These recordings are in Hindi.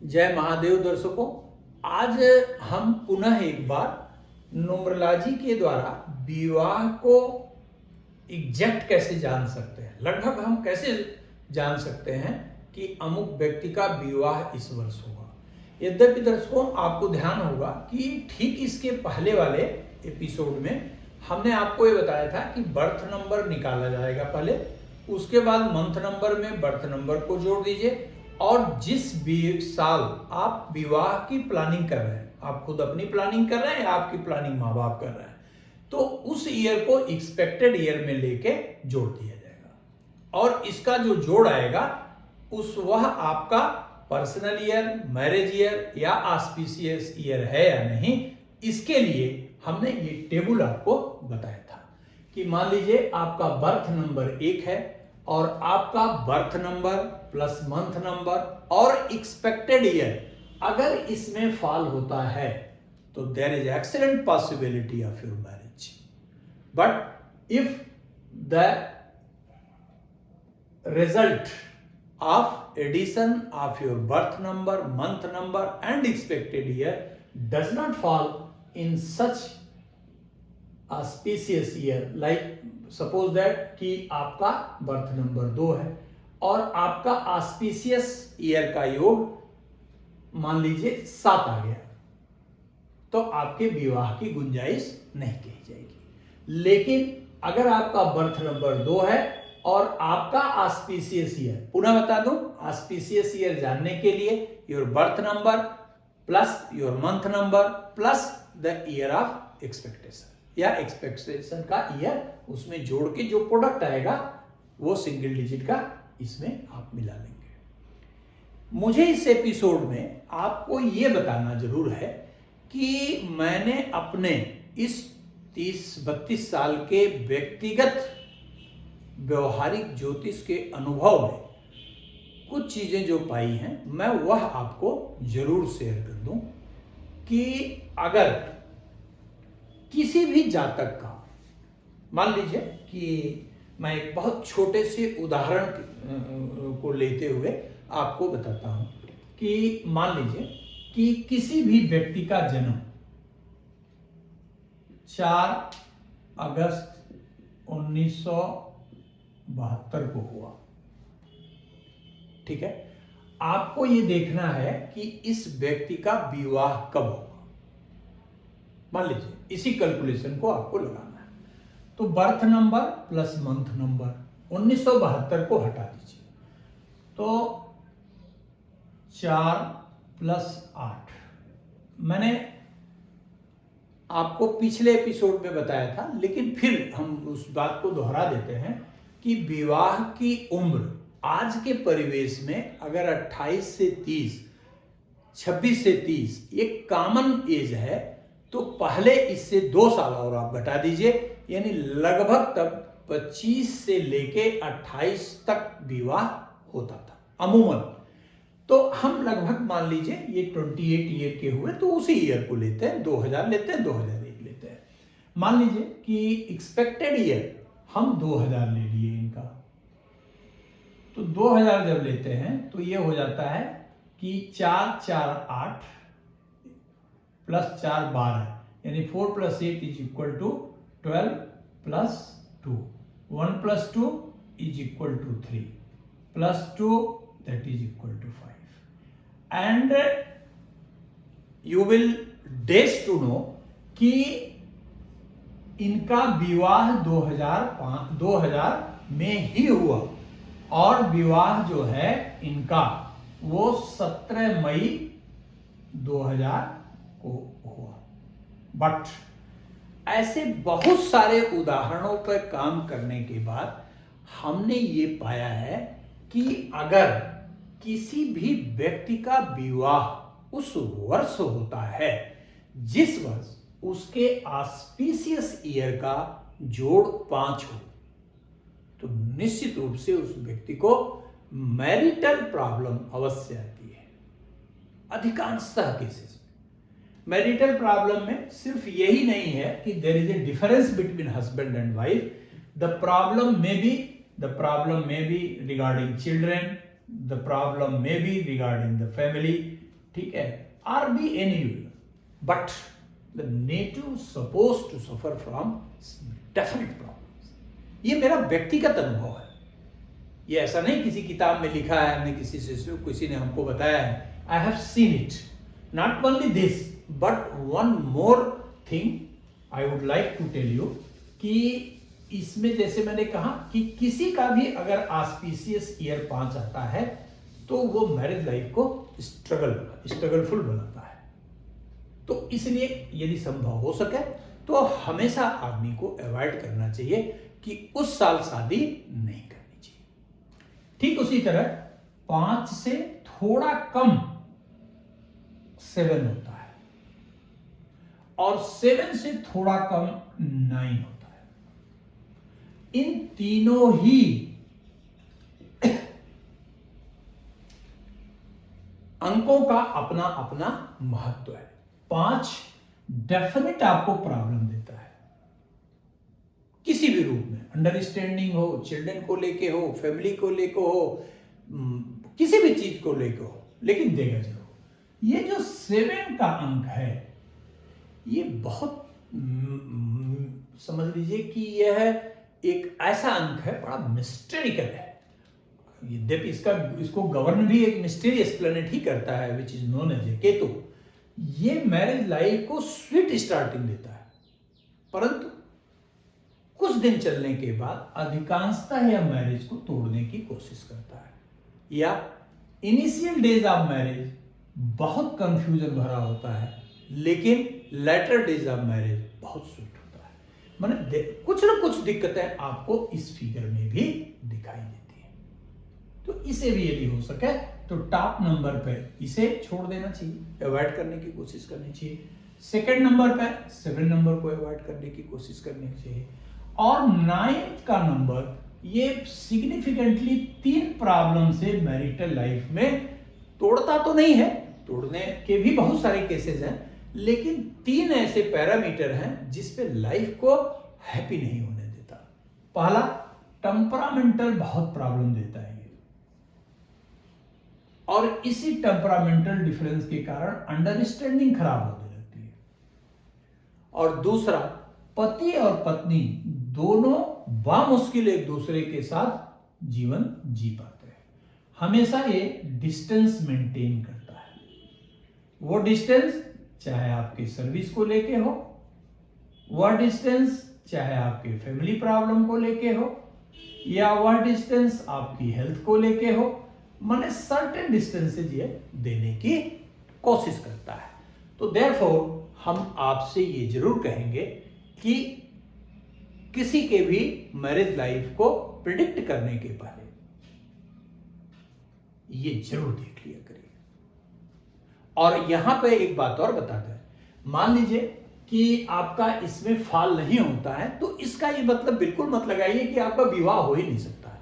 जय महादेव दर्शकों, आज हम पुनः एक बार न्यूमरोलॉजी के द्वारा विवाह को एग्जैक्ट कैसे जान सकते हैं, लगभग हम कैसे जान सकते हैं कि अमुक व्यक्ति का विवाह इस वर्ष होगा। यद्यपि दर्शकों, आपको ध्यान होगा कि ठीक इसके पहले वाले एपिसोड में हमने आपको ये बताया था कि बर्थ नंबर निकाला जाएगा पहले, उसके बाद मंथ नंबर में बर्थ नंबर को जोड़ दीजिए और जिस भी साल आप विवाह की प्लानिंग कर रहे हैं, आप खुद अपनी प्लानिंग कर रहे हैं या आपकी प्लानिंग माँ बाप कर रहे हैं, तो उस ईयर को एक्सपेक्टेड ईयर में लेके जोड़ दिया जाएगा और इसका जो जोड़ आएगा उस वह आपका पर्सनल ईयर, मैरिज ईयर या ऑस्पिशियस ईयर है या नहीं, इसके लिए हमने ये टेबल आपको बताया था कि मान लीजिए आपका बर्थ नंबर 1 है और आपका birth number plus month number और एक्सपेक्टेड ईयर अगर इसमें फॉल होता है तो there is excellent possibility of your marriage. But if the result of addition of your birth number, month number and expected year does not fall in such auspicious year, like suppose that कि आपका बर्थ नंबर 2 है और आपका auspicious ईयर का योग मान लीजिए 7 आ गया, तो आपके विवाह की गुंजाइश नहीं कही जाएगी। लेकिन अगर आपका बर्थ नंबर 2 है और आपका ऑस्पिशियस ईयर, पुनः बता दूं, ऑस्पिशियस ईयर जानने के लिए your birth number plus your month number plus the year of expectation या एक्सपेक्टेशन का ईयर, उसमें जोड़ के जो प्रोडक्ट आएगा वो सिंगल डिजिट का इसमें आप मिला लेंगे। मुझे इस एपिसोड में आपको ये बताना जरूर है कि मैंने अपने इस 30-32 साल के व्यक्तिगत व्यवहारिक ज्योतिष के अनुभव में कुछ चीजें जो पाई हैं, मैं वह आपको जरूर शेयर कर दूं कि अगर किसी भी जातक का, मान लीजिए कि मैं एक बहुत छोटे से उदाहरण को लेते हुए आपको बताता हूं कि मान लीजिए कि किसी भी व्यक्ति का जन्म 4 अगस्त 1972 को हुआ, ठीक है। आपको ये देखना है कि इस व्यक्ति का विवाह कब होगा, मान लीजिए इसी कैलकुलेशन को आपको लगाना है। तो birth number plus month number 1972 को हटा दीजिए, तो 4 + 8 मैंने आपको पिछले एपिसोड में बताया था, लेकिन फिर हम उस बात को दोहरा देते हैं कि विवाह की उम्र आज के परिवेश में अगर 28 से 30, 26 से 30 एक कॉमन एज है, तो पहले इससे 2 साल और आप घटा दीजिए, यानी लगभग तब 25 से लेके 28 तक विवाह होता था अमूमन। तो हम लगभग मान लीजिए ये 28 ईयर के हुए, तो उसी ईयर को लेते हैं, 2000 लेते हैं, 2001 लेते हैं। मान लीजिए कि एक्सपेक्टेड ईयर हम 2000 ले लिए इनका, तो 2000 जब लेते हैं तो ये हो जाता है कि 4 + 4 = 8 + 4 = 12, यानी 4 + 8 = 12 + 2, 1 + 2 = 3 + 2 that is equal to 5, and you will dash to know कि इनका विवाह 2000 में ही हुआ और विवाह जो है इनका वो 17 मई 2000 को हुआ। बट ऐसे बहुत सारे उदाहरणों पर काम करने के बाद हमने ये पाया है कि अगर किसी भी व्यक्ति का विवाह उस वर्ष होता है जिस वर्ष उसके ऑस्पिशियस ईयर का जोड़ 5 हो, तो निश्चित रूप से उस व्यक्ति को मैरिटल प्रॉब्लम अवश्य आती है। अधिकांशतः केसेस में मैरिटल प्रॉब्लम में सिर्फ यही नहीं है कि there is a difference between husband and wife, the problem may be regarding children, the problem may be regarding the family, ठीक है, or be any, but the native suppose to suffer from definite problems. ये मेरा व्यक्तिगत अनुभव है, ये ऐसा नहीं किसी किताब में लिखा है, हमने किसी ने हमको बताया है। I have seen it, not only this but one more thing I would like to tell you कि इसमें जैसे मैंने कहा कि किसी का भी अगर ऑस्पिशियस ईयर 5 आता है तो वो मैरिज लाइफ को स्ट्रगलफुल बनाता है। तो इसलिए यदि संभव हो सके तो हमेशा आदमी को अवॉइड करना चाहिए कि उस साल शादी नहीं करनी चाहिए। ठीक उसी तरह 5 से थोड़ा कम 7 होता है और 7 से थोड़ा कम 9 होता है। इन तीनों ही अंकों का अपना अपना महत्व है। 5 डेफिनेट आपको प्रॉब्लम देता है किसी भी रूप में, अंडरस्टैंडिंग हो, चिल्ड्रन को लेके हो, फैमिली को लेके हो, किसी भी चीज को लेके हो, लेकिन देगा जरूर। ये जो 7 का अंक है ये बहुत समझ लीजिए कि यह एक ऐसा अंक है, बड़ा मिस्टेरिकल है। यद्यपि इसको गवर्न भी एक मिस्टीरियस प्लेनेट ही करता है, which is known as a Ketu. ये मैरिज लाइफ को स्वीट स्टार्टिंग देता है, परंतु कुछ दिन चलने के बाद अधिकांशतः यह मैरिज को तोड़ने की कोशिश करता है, या इनिशियल डेज ऑफ मैरिज बहुत कंफ्यूजन भरा होता है, लेकिन लेटर डेज ऑफ मैरिज बहुत स्वीट होता है। माने कुछ ना कुछ दिक्कतें आपको इस फिगर में भी दिखाई देती है। तो इसे भी यदि हो सके तो टॉप नंबर पे इसे छोड़ देना चाहिए, अवॉइड करने की कोशिश करनी चाहिए। सेकंड नंबर पे 7 नंबर को अवॉइड करने की कोशिश करनी चाहिए। और 9th का नंबर ये सिग्निफिकेंटली 3 प्रॉब्लम से मैरिटल लाइफ में तोड़ता तो नहीं है, तोड़ने के भी बहुत सारे केसेस हैं, लेकिन 3 ऐसे पैरामीटर हैं जिसपे लाइफ को हैप्पी नहीं होने देता। पहला, टेम्परामेंटल बहुत प्रॉब्लम देता है ये, और इसी टेम्परामेंटल डिफरेंस के कारण अंडरस्टैंडिंग खराब होने लगती है। और दूसरा, पति और पत्नी दोनों बामुश्किल एक दूसरे के साथ जीवन जी पाते हैं। हमेशा ये डिस्टेंस मेंटेन करता है। वो डिस्टेंस चाहे आपके सर्विस को लेके हो, वह डिस्टेंस चाहे आपके फैमिली प्रॉब्लम को लेके हो, या वह डिस्टेंस आपकी हेल्थ को लेके हो, माने सर्टेन डिस्टेंसेज ये देने की कोशिश करता है। तो देयरफॉर हम आपसे ये जरूर कहेंगे कि किसी के भी मैरिज लाइफ को प्रिडिक्ट करने के पहले ये जरूर देख लिया करिए। और यहां पे एक बात और बताते हैं, मान लीजिए कि आपका इसमें फॉल नहीं होता है तो इसका ये मतलब बिल्कुल मत लगाइए कि आपका विवाह हो ही नहीं सकता है।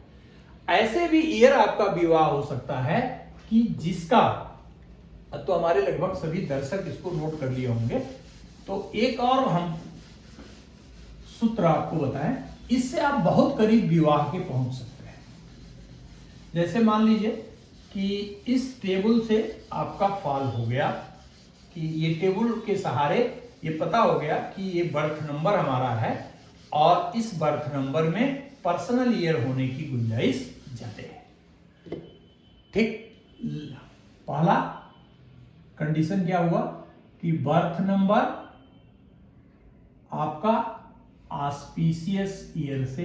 ऐसे भी ईयर आपका विवाह हो सकता है कि जिसका, तो हमारे लगभग सभी दर्शक इसको नोट कर लिए होंगे, तो एक और हम सूत्र आपको बताएं, इससे आप बहुत करीब विवाह के पहुंच सकते हैं। जैसे मान लीजिए कि इस टेबल से आपका फॉल हो गया, कि ये टेबल के सहारे ये पता हो गया कि ये बर्थ नंबर हमारा है और इस बर्थ नंबर में पर्सनल ईयर होने की गुंजाइश ज्यादा है। ठीक, पहला कंडीशन क्या हुआ कि बर्थ नंबर आपका ऑस्पिशियस ईयर से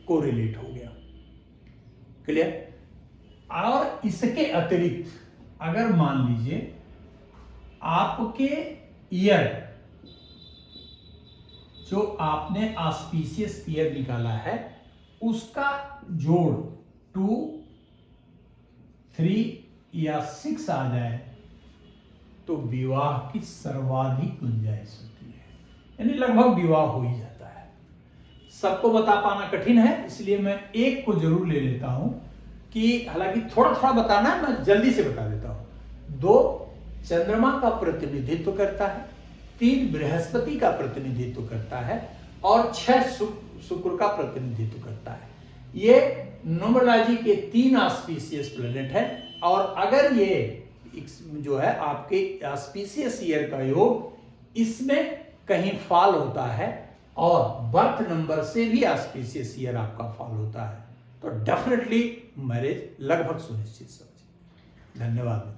कोरिलेट हो गया। क्लियर? और इसके अतिरिक्त अगर मान लीजिए आपके ईयर जो आपने ऑस्पिशियस ईयर निकाला है उसका जोड़ 2, 3 या 6 आ जाए तो विवाह की सर्वाधिक गुंजाइश होती है, यानी लगभग विवाह हो ही जाता है। सबको बता पाना कठिन है, इसलिए मैं एक को जरूर ले लेता हूं कि हालांकि थोड़ा थोड़ा बताना है, मैं जल्दी से बता देता हूं। 2 चंद्रमा का प्रतिनिधित्व करता है, 3 बृहस्पति का प्रतिनिधित्व करता है और 6 शुक्र का प्रतिनिधित्व करता है। ये न्यूमरोलॉजी के 3 ऑस्पिशियस प्लैनेट है, और अगर ये जो है आपके ऑस्पिशियस ईयर का योग इसमें कहीं फॉल होता है और बर्थ नंबर से भी ऑस्पिशियस ईयर आपका फॉल होता है, तो डेफिनेटली मैरिज लगभग सुनिश्चित समझिए। धन्यवाद।